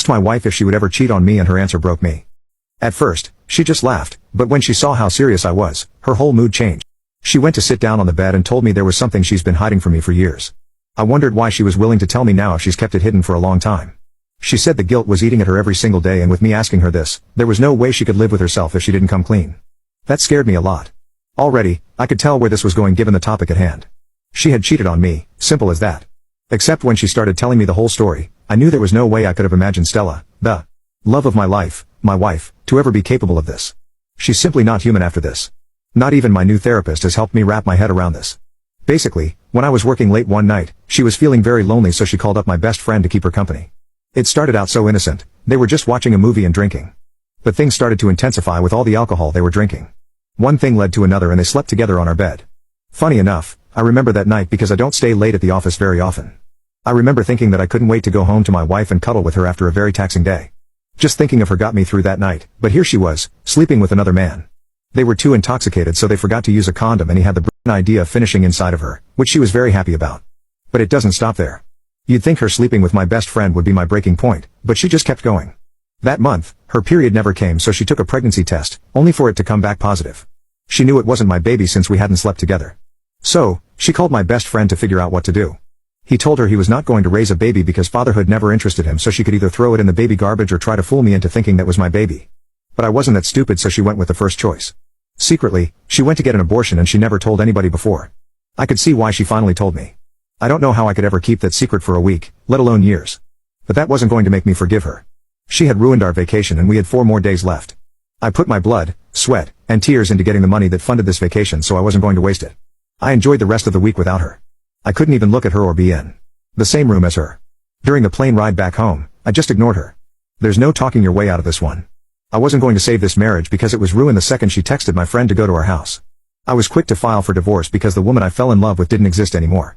asked my wife if she would ever cheat on me and her answer broke me. At first, she just laughed, but when she saw how serious I was, her whole mood changed. She went to sit down on the bed and told me there was something she's been hiding from me for years. I wondered why she was willing to tell me now if she's kept it hidden for a long time. She said the guilt was eating at her every single day, and with me asking her this, there was no way she could live with herself if she didn't come clean. That scared me a lot. Already, I could tell where this was going given the topic at hand. She had cheated on me, simple as that. Except when she started telling me the whole story, I knew there was no way I could have imagined Stella, the love of my life, my wife, to ever be capable of this. She's simply not human after this. Not even my new therapist has helped me wrap my head around this. Basically, when I was working late one night, she was feeling very lonely, so she called up my best friend to keep her company. It started out so innocent. They were just watching a movie and drinking. But things started to intensify with all the alcohol they were drinking. One thing led to another and they slept together on our bed. Funny enough, I remember that night because I don't stay late at the office very often. I remember thinking that I couldn't wait to go home to my wife and cuddle with her after a very taxing day. Just thinking of her got me through that night, but here she was, sleeping with another man. They were too intoxicated, so they forgot to use a condom, and he had the brilliant idea of finishing inside of her, which she was very happy about. But it doesn't stop there. You'd think her sleeping with my best friend would be my breaking point, but she just kept going. That month, her period never came, so she took a pregnancy test, only for it to come back positive. She knew it wasn't my baby since we hadn't slept together. So, she called my best friend to figure out what to do. He told her he was not going to raise a baby because fatherhood never interested him, so she could either throw it in the baby garbage or try to fool me into thinking that was my baby. But I wasn't that stupid, so she went with the first choice. Secretly, she went to get an abortion and she never told anybody before. I could see why she finally told me. I don't know how I could ever keep that secret for a week, let alone years. But that wasn't going to make me forgive her. She had ruined our vacation and we had 4 more days left. I put my blood, sweat, and tears into getting the money that funded this vacation, so I wasn't going to waste it. I enjoyed the rest of the week without her. I couldn't even look at her or be in the same room as her. During the plane ride back home, I just ignored her. There's no talking your way out of this one. I wasn't going to save this marriage because it was ruined the second she texted my friend to go to our house. I was quick to file for divorce because the woman I fell in love with didn't exist anymore.